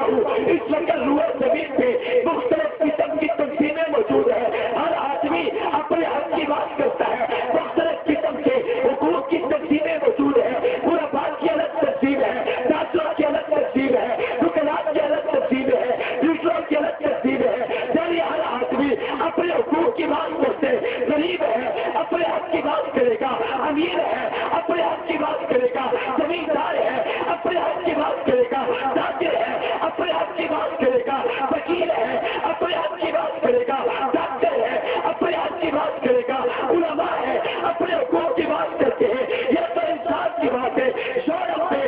ہوں اس وقت روئے زمین پہ مختلف قسم کی تنظیمیں موجود ہیں. ہر آدمی اپنے حق کی بات کرتا ہے. مختلف قسم کے حقوق کی تنظیمیں موجود ہیں. غرباء کی الگ تنظیم ہے, تاجروں کی الگ تنظیم ہے, دکانات کی الگ تنظیم ہے, دوسروں کی الگ تنظیم ہے. یعنی ہر آدمی اپنے حقوق کی بات کرتے ہیں. غریب ہے اپنے حق کی بات کرے گا, امیر ہے اپنے حق کی بات کرے گا, زمیندار ہے اپنے حق کی بات کرے گا, تاجر ہے اپنے حق کی بات کرے گا, وکیل ہے اپنے حق کی بات کرے گا, ڈاکٹر ہے اپنے حق کی بات کرے گا, علماء ہے اپنے حقوق کی بات کرتے ہیں. یہ تو انسان کی بات ہے. شورت میں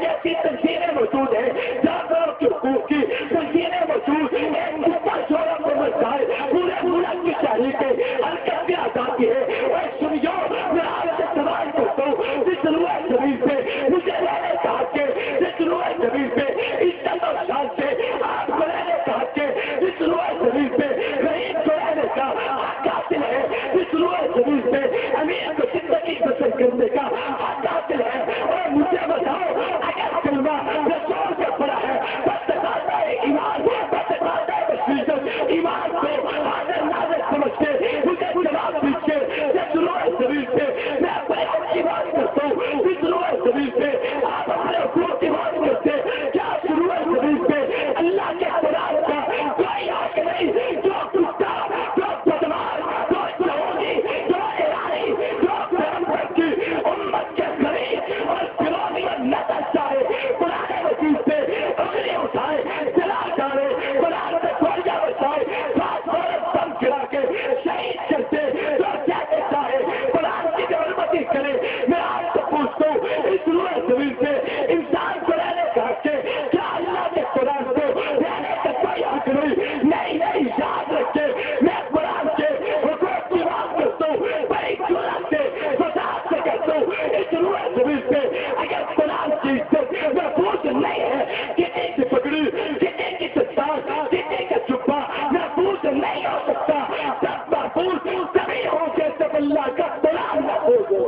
ایسی تنظیمیں موجود ہیں, جانوروں کے حقوق کی تنظیمیں موجود ہیں. شورت میں مسائل پورے ملک کی شہری کے حرکت میں آزادی ہے. اور سنیو میں آپ سے سوال کرتا ہوں, جس روئے زمین پہ مجھے رہنے کا حق ہے, جس روئے زمین پہ عزت اور شان سے آپ کو رہنے کا حق ہے, جس روئے زمین پہ غریب کو رہنے کا حق حاصل ہے, جس روئے زمین پہ امیر کو زندگی بسر کرنے کا حق حاصل ہے. اور مجھے بتاؤ اگر کلمہ رسول کا پڑا ہے بس تقاضا ہے ایمان, بس تقاضا ہے بصیرت, ایمان کو حاضر ناظر سمجھتے مجھے جواب دیجیے. جس روئے زمین پہ میں اپنے حق کی بات کرتا ہوں, جس روئے زمین پہ آپ اپنے حقوق کی بات کرتے, کیا اس روئے زمین پہ اللہ کے قرآن کا کوئی حق نہیں؟ جو کتا, جو بدمار, جو سعودی, جو ایرانی, جو پیغمبر کی امت کے غریب اور فرعونی نسل چاہے قرآن مجید پہ انگلی اٹھائے, جلا ڈالے, قرآن میں گولیاں بچائے, ساتھ عورت بم گرا کے شہید کرتے, جو کہتے چاہے قرآن کی حرمتی کرے. میں آپ سے پوچھتا ہوں اس روئے زمین پہ انسان کو رہنے کا حق ہے, کیا اللہ کے قرآن کو رہنے کا کوئی حق نہیں؟ نہیں, یاد رکھے میں قرآن کے حقوق کی بات کرتا ہوں, بڑی جرأت سے فساد سے کہتا ہوں. اس روئے زمین پہ اگر قرآن کی عزت محفوظ نہیں ہے, کسی کی پگڑی, کسی کی دستار, کسی کا جبہ محفوظ نہیں ہو سکتا. سب محفوظ تبھی ہو کے جب اللہ کا قرآن محفوظ ہو.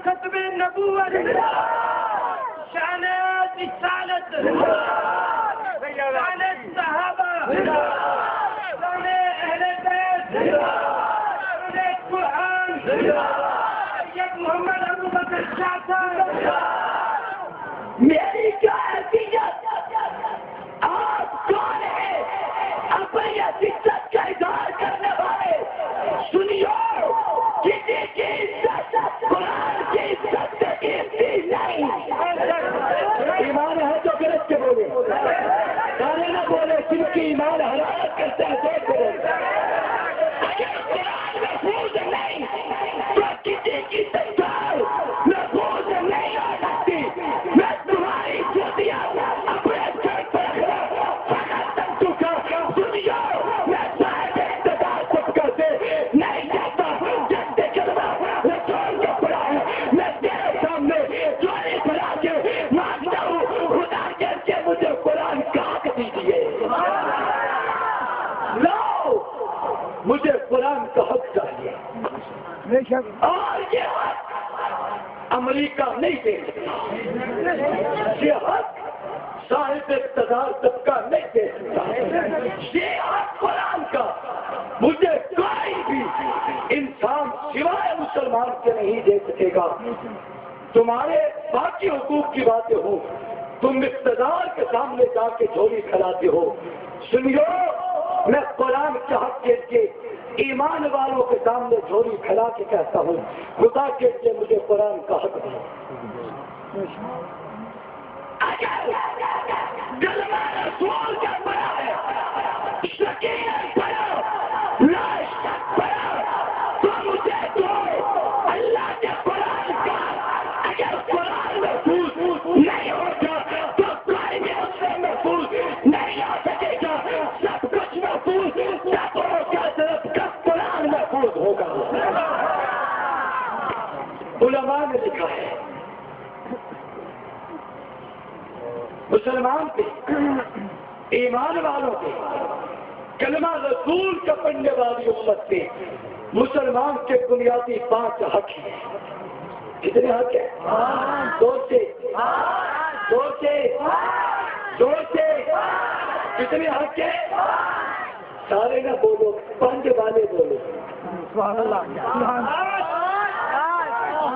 ختم نبوت, شان رسالت, شان صحابہ, شان اہل بیت, شان قرآن, سید محمد ابو بکر شاہ صاحب. میری کیا حیثیت, آپ کون ہیں اپنی عزت کا اظہار کرنے والے؟ سنیو, کسی کی عزت قرآن کی عزت سے قیمتی نہیں. ایمان ہے تو غلط کے بولے, سارے نہ بولے, جن کی ایمان حرارت کرتے ہیں تو بولے. اگر قرآن محفوظ نہیں تو کسی کی سرکار محفوظ نہیں ہو سکتی. میں تمہاری چوٹیاں اپنے گھر پر رکھنا فقط تک چکا. سنیو, میں صاحب اقتدار سب کرتے نہیں جاتا. جس سے کلمہ رسول کا پڑا ہے, میں تیرے سامنے چوری بنا کے مانگتا ہوں, خدا کر کے مجھے قرآن کا حق دیجیے. لو, مجھے قرآن کا حق چاہیے, اور یہ حق امریکہ نہیں دے سکتا. یہ حق صاحب اقتدار طبقہ نہیں دے سکتا. یہ حق قرآن کا مجھے کوئی بھی انسان سوائے مسلمان کے نہیں دے سکے گا. تمہارے باقی حقوق کی باتیں ہو, تم اقتدار کے سامنے جا کے جھولی کھلاتے ہو. سنیو, میں قرآن کے حق کے ایمان والوں کے سامنے جھولی کھلا کے کہتا ہوں, خدا کے لیے مجھے قرآن کا حق دو. اگر کلمہ رسول کا پڑا ہے, شکیل پڑا, لا شک پڑا, تو مجھے دو اللہ کے قرآن کا. اگر قرآن محفوظ نہیں ہوگا تو کوئی بھی اس سے محفوظ نہیں ہو سکے گا. سب کچھ محفوظ تب ہوگا جب قرآن محفوظ ہوگا. علماء نے لکھا ہے, مسلمان پہ, ایمان والوں پہ, کلمہ رسول کا پڑھنے والی امت پہ مسلمان کے بنیادی 5 حق ہیں. کتنے حق ہے؟ زور سے زور سے زور سے کتنے حق ہے؟ سارے نہ بولو، پنج والے بولو.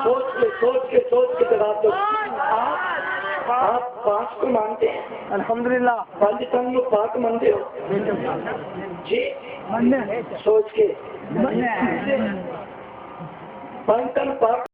سوچ کے جواب دو. آپ پانچ کو مانتے ہیں؟ الحمدللہ. پانچ تم لوگ پاک مانتے ہو جی؟ سوچ کے پانچ تن پاک